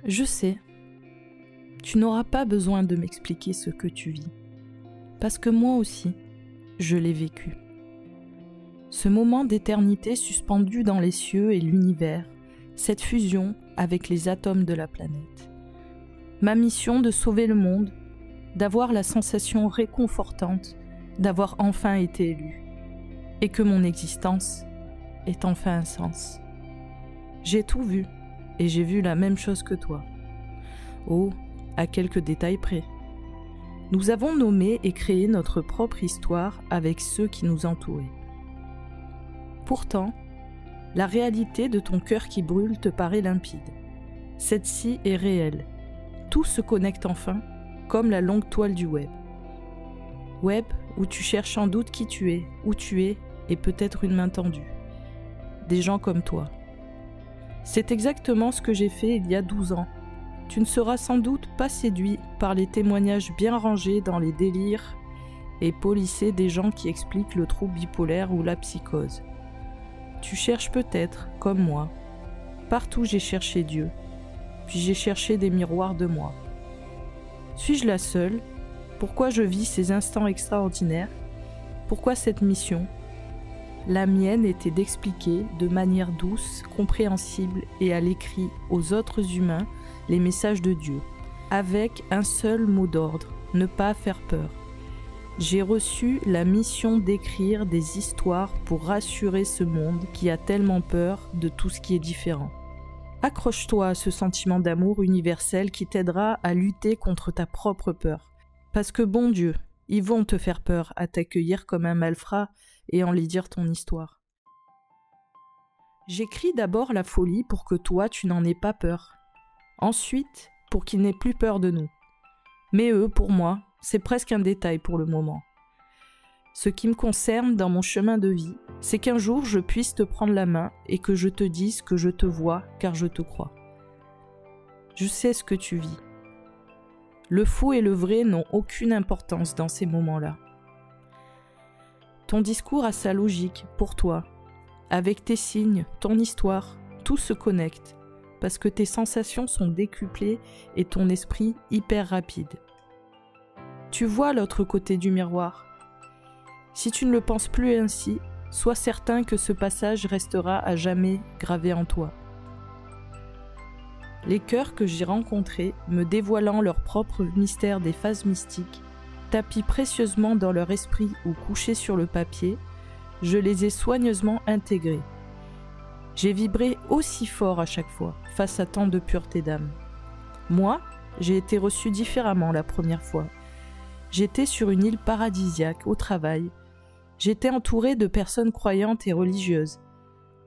Je sais, tu n'auras pas besoin de m'expliquer ce que tu vis, parce que moi aussi, je l'ai vécu. Ce moment d'éternité suspendu dans les cieux et l'univers, cette fusion avec les atomes de la planète. Ma mission de sauver le monde, d'avoir la sensation réconfortante d'avoir enfin été élu, et que mon existence ait enfin un sens. J'ai tout vu, et j'ai vu la même chose que toi. Oh, à quelques détails près. Nous avons nommé et créé notre propre histoire avec ceux qui nous entouraient. Pourtant, la réalité de ton cœur qui brûle te paraît limpide. Cette-ci est réelle. Tout se connecte enfin, comme la longue toile du web. Web où tu cherches sans doute qui tu es, où tu es, et peut-être une main tendue. Des gens comme toi. C'est exactement ce que j'ai fait il y a 12 ans. Tu ne seras sans doute pas séduit par les témoignages bien rangés dans les délires et polissés des gens qui expliquent le trouble bipolaire ou la psychose. Tu cherches peut-être, comme moi. Partout j'ai cherché Dieu, puis j'ai cherché des miroirs de moi. Suis-je la seule? Pourquoi je vis ces instants extraordinaires? Pourquoi cette mission? La mienne était d'expliquer de manière douce, compréhensible et à l'écrit aux autres humains les messages de Dieu, avec un seul mot d'ordre, ne pas faire peur. J'ai reçu la mission d'écrire des histoires pour rassurer ce monde qui a tellement peur de tout ce qui est différent. Accroche-toi à ce sentiment d'amour universel qui t'aidera à lutter contre ta propre peur. Parce que bon Dieu, ils vont te faire peur à t'accueillir comme un malfrat et en lui dire ton histoire. J'écris d'abord la folie pour que toi tu n'en aies pas peur. Ensuite, pour qu'ils n'aient plus peur de nous. Mais eux, pour moi, c'est presque un détail pour le moment. Ce qui me concerne dans mon chemin de vie, c'est qu'un jour je puisse te prendre la main et que je te dise que je te vois car je te crois. Je sais ce que tu vis. Le faux et le vrai n'ont aucune importance dans ces moments-là. Ton discours a sa logique pour toi. Avec tes signes, ton histoire, tout se connecte parce que tes sensations sont décuplées et ton esprit hyper rapide. Tu vois l'autre côté du miroir. Si tu ne le penses plus ainsi, sois certain que ce passage restera à jamais gravé en toi. Les cœurs que j'ai rencontrés, me dévoilant leur propre mystère des phases mystiques, tapis précieusement dans leur esprit ou couchés sur le papier, je les ai soigneusement intégrés. J'ai vibré aussi fort à chaque fois, face à tant de pureté d'âme. Moi, j'ai été reçu différemment la première fois. J'étais sur une île paradisiaque, au travail. J'étais entouré de personnes croyantes et religieuses.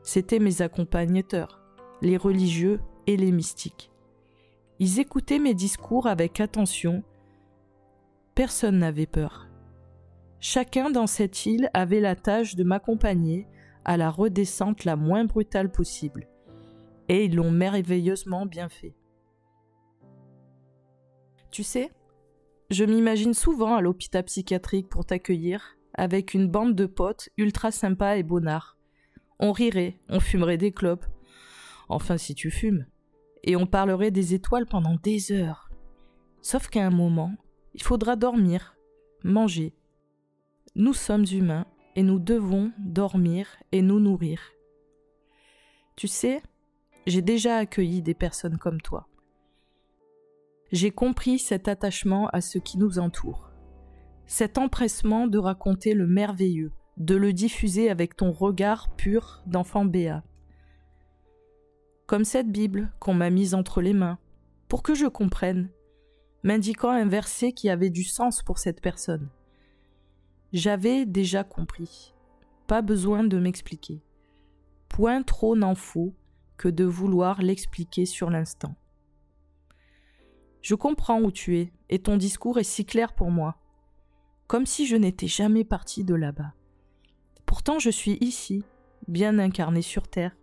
C'étaient mes accompagnateurs, les religieux et les mystiques. Ils écoutaient mes discours avec attention. Personne n'avait peur. Chacun dans cette île avait la tâche de m'accompagner à la redescente la moins brutale possible. Et ils l'ont merveilleusement bien fait. Tu sais, je m'imagine souvent à l'hôpital psychiatrique pour t'accueillir, avec une bande de potes ultra sympas et bonnards. On rirait, on fumerait des clopes. Enfin, si tu fumes. Et on parlerait des étoiles pendant des heures. Sauf qu'à un moment, il faudra dormir, manger. Nous sommes humains et nous devons dormir et nous nourrir. Tu sais, j'ai déjà accueilli des personnes comme toi. J'ai compris cet attachement à ce qui nous entoure. Cet empressement de raconter le merveilleux, de le diffuser avec ton regard pur d'enfant béat. Comme cette Bible qu'on m'a mise entre les mains, pour que je comprenne, m'indiquant un verset qui avait du sens pour cette personne. J'avais déjà compris, pas besoin de m'expliquer. Point trop n'en faut que de vouloir l'expliquer sur l'instant. Je comprends où tu es, et ton discours est si clair pour moi, comme si je n'étais jamais partie de là-bas. Pourtant je suis ici, bien incarnée sur terre.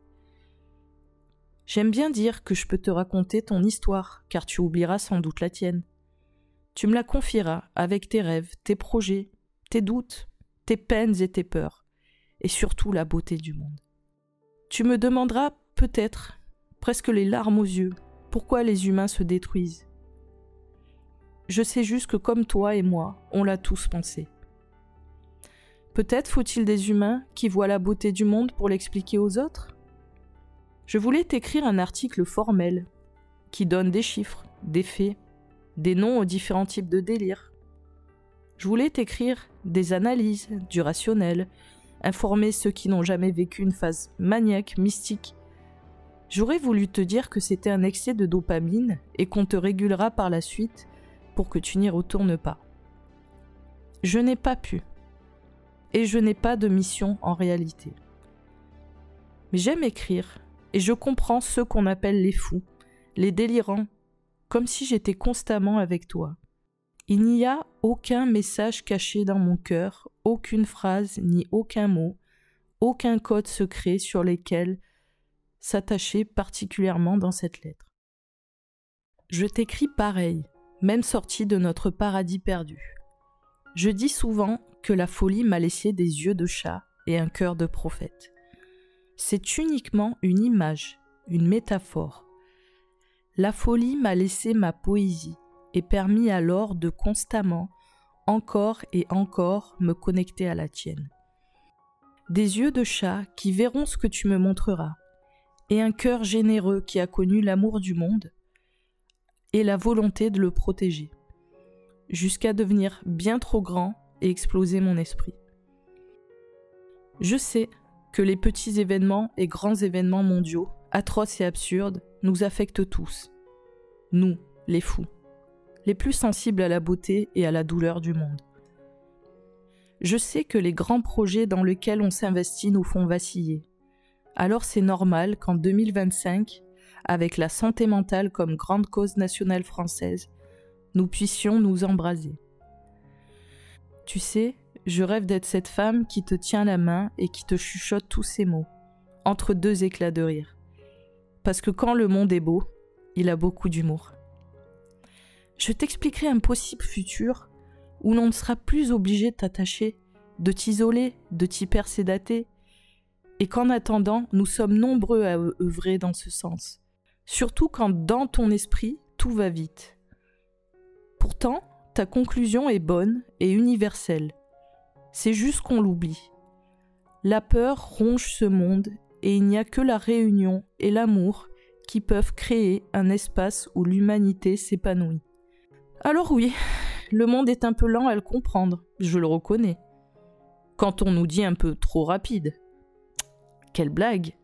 J'aime bien dire que je peux te raconter ton histoire, car tu oublieras sans doute la tienne. Tu me la confieras avec tes rêves, tes projets, tes doutes, tes peines et tes peurs, et surtout la beauté du monde. Tu me demanderas peut-être, presque les larmes aux yeux, Pourquoi les humains se détruisent? Je sais juste que comme toi et moi, on l'a tous pensé. Peut-être faut-il des humains qui voient la beauté du monde pour l'expliquer aux autres? Je voulais t'écrire un article formel qui donne des chiffres, des faits, des noms aux différents types de délires. Je voulais t'écrire des analyses, du rationnel, informer ceux qui n'ont jamais vécu une phase maniaque, mystique. J'aurais voulu te dire que c'était un excès de dopamine et qu'on te régulera par la suite pour que tu n'y retournes pas. Je n'ai pas pu. Et je n'ai pas de mission en réalité. Mais j'aime écrire et je comprends ceux qu'on appelle les fous, les délirants, comme si j'étais constamment avec toi. Il n'y a aucun message caché dans mon cœur, aucune phrase ni aucun mot, aucun code secret sur lesquels s'attacher particulièrement dans cette lettre. Je t'écris pareil, même sorti de notre paradis perdu. Je dis souvent que la folie m'a laissé des yeux de chat et un cœur de prophète. C'est uniquement une image, une métaphore. La folie m'a laissé ma poésie et permis alors de constamment, encore et encore, me connecter à la tienne. Des yeux de chat qui verront ce que tu me montreras, et un cœur généreux qui a connu l'amour du monde et la volonté de le protéger, jusqu'à devenir bien trop grand et exploser mon esprit. Je sais que les petits événements et grands événements mondiaux, atroces et absurdes, nous affectent tous. Nous, les fous, les plus sensibles à la beauté et à la douleur du monde. Je sais que les grands projets dans lesquels on s'investit nous font vaciller. Alors c'est normal qu'en 2025, avec la santé mentale comme grande cause nationale française, nous puissions nous embraser. Tu sais, je rêve d'être cette femme qui te tient la main et qui te chuchote tous ces mots, entre deux éclats de rire. Parce que quand le monde est beau, il a beaucoup d'humour. Je t'expliquerai un possible futur où l'on ne sera plus obligé de t'attacher, de t'isoler, de t'hypersédater, et qu'en attendant, nous sommes nombreux à œuvrer dans ce sens. Surtout quand dans ton esprit, tout va vite. Pourtant, ta conclusion est bonne et universelle. C'est juste qu'on l'oublie. La peur ronge ce monde et il n'y a que la réunion et l'amour qui peuvent créer un espace où l'humanité s'épanouit. Alors oui, le monde est un peu lent à le comprendre, je le reconnais. Quand on nous dit un peu trop rapide. Quelle blague!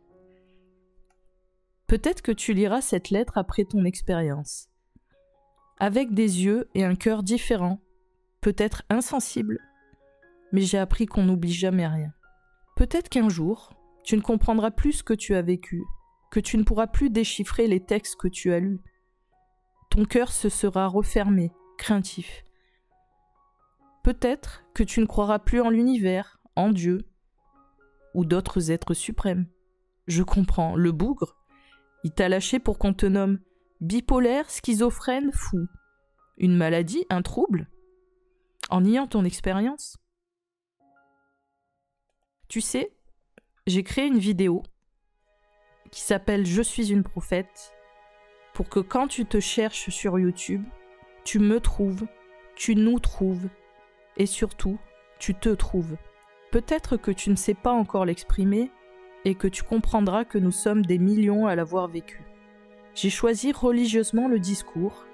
Peut-être que tu liras cette lettre après ton expérience. Avec des yeux et un cœur différents, peut-être insensibles, mais j'ai appris qu'on n'oublie jamais rien. Peut-être qu'un jour, tu ne comprendras plus ce que tu as vécu, que tu ne pourras plus déchiffrer les textes que tu as lus. Ton cœur se sera refermé, craintif. Peut-être que tu ne croiras plus en l'univers, en Dieu, ou d'autres êtres suprêmes. Je comprends, le bougre, il t'a lâché pour qu'on te nomme bipolaire, schizophrène, fou. Une maladie, un trouble? En niant ton expérience? Tu sais, j'ai créé une vidéo qui s'appelle « Je suis une prophète » pour que quand tu te cherches sur YouTube, tu me trouves, tu nous trouves et surtout, tu te trouves. Peut-être que tu ne sais pas encore l'exprimer et que tu comprendras que nous sommes des millions à l'avoir vécu. J'ai choisi religieusement le discours,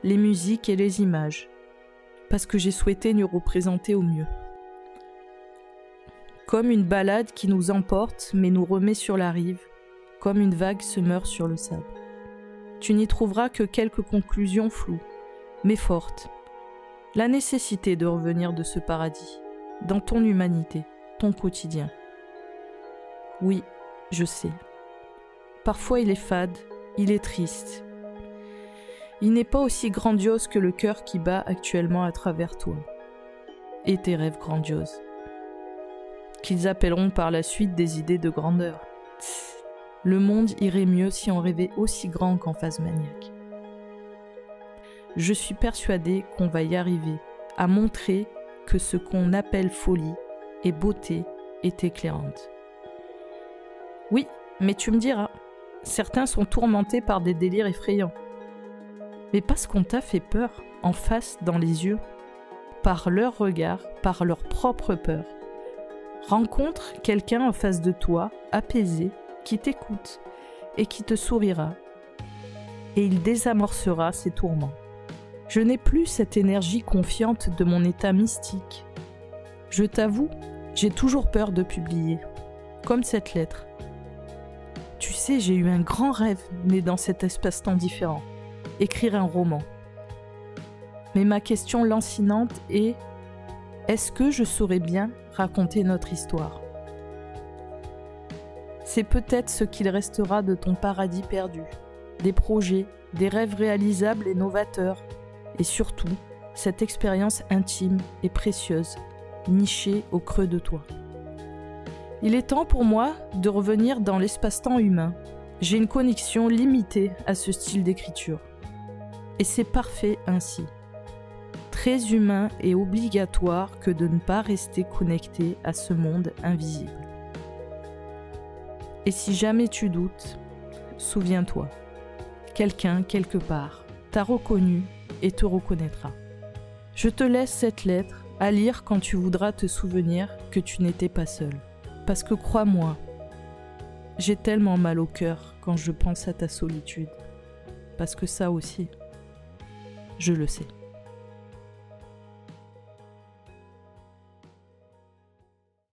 les musiques et les images, parce que j'ai souhaité nous représenter au mieux. Comme une balade qui nous emporte mais nous remet sur la rive, comme une vague se meurt sur le sable. Tu n'y trouveras que quelques conclusions floues, mais fortes. La nécessité de revenir de ce paradis, dans ton humanité, ton quotidien. Oui, je sais. Parfois il est fade, il est triste. Il n'est pas aussi grandiose que le cœur qui bat actuellement à travers toi. Et tes rêves grandioses. Qu'ils appelleront par la suite des idées de grandeur. Le monde irait mieux si on rêvait aussi grand qu'en phase maniaque. Je suis persuadée qu'on va y arriver, à montrer que ce qu'on appelle folie et beauté est éclairante. Oui, mais tu me diras, certains sont tourmentés par des délires effrayants. mais parce qu'on t'a fait peur, en face, dans les yeux, par leur regard, par leur propre peur. Rencontre quelqu'un en face de toi, apaisé, qui t'écoute et qui te sourira. Et il désamorcera ses tourments. Je n'ai plus cette énergie confiante de mon état mystique. Je t'avoue, j'ai toujours peur de publier, comme cette lettre. Tu sais, j'ai eu un grand rêve né dans cet espace-temps différent, écrire un roman. Mais ma question lancinante est, est-ce que je saurais bien raconter notre histoire? C'est peut-être ce qu'il restera de ton paradis perdu, des projets, des rêves réalisables et novateurs, et surtout, cette expérience intime et précieuse, nichée au creux de toi. Il est temps pour moi de revenir dans l'espace-temps humain. J'ai une connexion limitée à ce style d'écriture. Et c'est parfait ainsi. Très humain et obligatoire que de ne pas rester connecté à ce monde invisible. Et si jamais tu doutes, souviens-toi, quelqu'un quelque part t'a reconnu et te reconnaîtra. Je te laisse cette lettre à lire quand tu voudras te souvenir que tu n'étais pas seul. Parce que crois-moi, j'ai tellement mal au cœur quand je pense à ta solitude. Parce que ça aussi, je le sais.